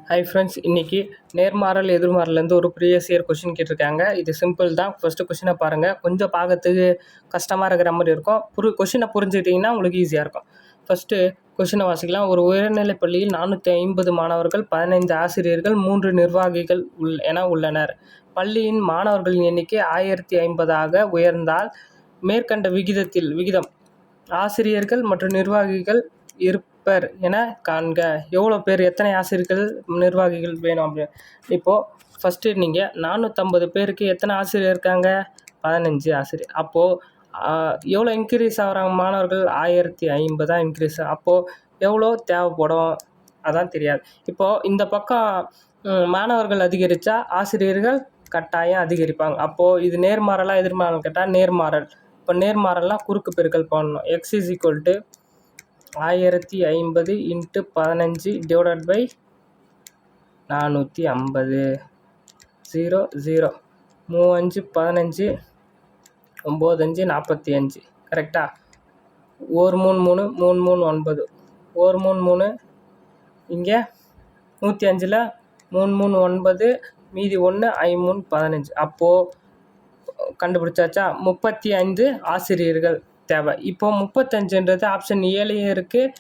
Hi friends, இன்றைக்கி நேர்மாறல் எதிர்மாறலேருந்து ஒரு previous year question கேட்டிருக்காங்க. இது சிம்பிள் தான். ஃபஸ்ட்டு கொஷினை பாருங்கள். கொஞ்சம் பார்க்கறதுக்கு கஷ்டமாக இருக்கிற மாதிரி இருக்கும். கொஷினை புரிஞ்சுக்கிட்டிங்கன்னா உங்களுக்கு ஈஸியாக இருக்கும். ஃபஸ்ட்டு கொஷினை வாசிக்கலாம். ஒரு உயர்நிலைப் பள்ளியில் 450 மாணவர்கள், 15 ஆசிரியர்கள், 3 நிர்வாகிகள் என உள்ளனர். பள்ளியின் மாணவர்களின் எண்ணிக்கை 1050 உயர்ந்தால் மேற்கண்ட விகிதம் ஆசிரியர்கள் மற்றும் நிர்வாகிகள் இருப்பர் என காண்க. எவ்வளோ பேர், எத்தனை ஆசிரியர்கள் நிர்வாகிகள் வேணும் அப்படின்னு. இப்போது ஃபஸ்ட்டு நீங்கள் 450 பேருக்கு எத்தனை ஆசிரியர் இருக்காங்க? 15 ஆசிரியர். அப்போது எவ்வளோ இன்க்ரீஸ் ஆகிறாங்க மாணவர்கள்? 1050 இன்க்ரீஸ். அப்போது எவ்வளோ தேவைப்படும் அதான் தெரியாது. இப்போது இந்த பக்கம் மாணவர்கள் அதிகரித்தா ஆசிரியர்கள் கட்டாயம் அதிகரிப்பாங்க. அப்போது இது நேர்மாறலாக எதிர்மாறல் கேட்டால் நேர்மாறல். இப்போ நேர்மாறல்லாம் குறுக்கு பெருக்கல் பண்ணணும். x = 1050 × 15 / 450. 0 0 3 5 15 9 45. கரெக்டாக? 1 3 3 3 3 9. 1 3 3 இங்கே 105ல் 3 3 9 மீதி 1 5 3 15. அப்போது கண்டுபிடிச்சாச்சா? 35 ஆசிரியர்கள் தேவை. இப்போது 35ன்றது ஆப்ஷன் ஏலையும் இருக்குது,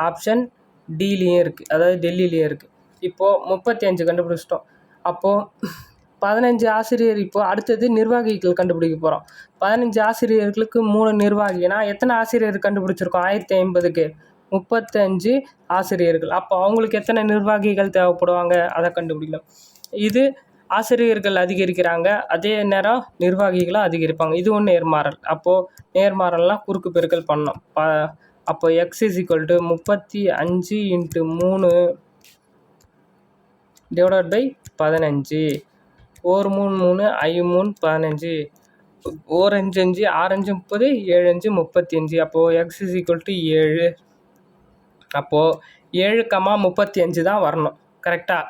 ஆப்ஷன் டிலையும் இருக்குது, அதாவது டெல்லியிலையும் இருக்குது. இப்போது 35 கண்டுபிடிச்சிட்டோம். அப்போது 15 ஆசிரியர். இப்போது அடுத்தது நிர்வாகிகள் கண்டுபிடிக்க போகிறோம். 15 ஆசிரியர்களுக்கு 3 நிர்வாகினா எத்தனை ஆசிரியர் கண்டுபிடிச்சிருக்கோம்? 1050க்கு 35 ஆசிரியர்கள். அப்போ அவங்களுக்கு எத்தனை நிர்வாகிகள் தேவைப்படுவாங்க அதை கண்டுபிடிக்கலாம். இது ஆசிரியர்கள் அதிகரிக்கிறாங்க, அதே நேரம் நிர்வாகிகளும் அதிகரிப்பாங்க. இது ஒன்று நேர்மாறல். அப்போது நேர்மாறல்லாம் குறுக்கு பெருக்கல் பண்ணோம். அப்போ x = 35 × 3 / 15. 1 3 3 5 3 15. 1 5 5 6 5 30 7 5 35. அப்போது x = 7. அப்போது 7, 35 தான் வரணும். கரெக்டாக?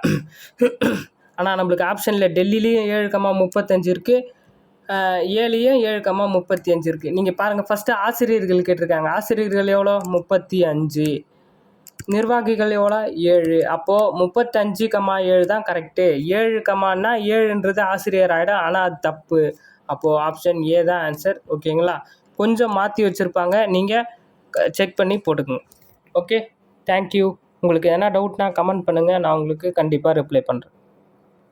ஆனால் நம்மளுக்கு ஆப்ஷனில் டெல்லிலையும் 7, 35 இருக்குது, ஏலையும் 7, 35 இருக்குது. நீங்கள் பாருங்கள். ஃபஸ்ட்டு ஆசிரியர்கள் கேட்டிருக்காங்க. ஆசிரியர்கள் எவ்வளோ? 35. நிர்வாகிகள் எவ்வளோ? 7. அப்போது 35, 7 தான் கரெக்டு. 7, 7ன்றது ஆசிரியர் ஆகிடும். ஆனால் அது தப்பு. அப்போது ஆப்ஷன் ஏ தான் ஆன்சர். ஓகேங்களா? கொஞ்சம் மாற்றி வச்சுருப்பாங்க, நீங்கள் செக் பண்ணி போட்டுக்குங்க. Okay, thank you. உங்களுக்கு எதனா டவுட்னா கமெண்ட் பண்ணுங்கள், நான் உங்களுக்கு கண்டிப்பாக ரிப்ளை பண்ணுறேன்.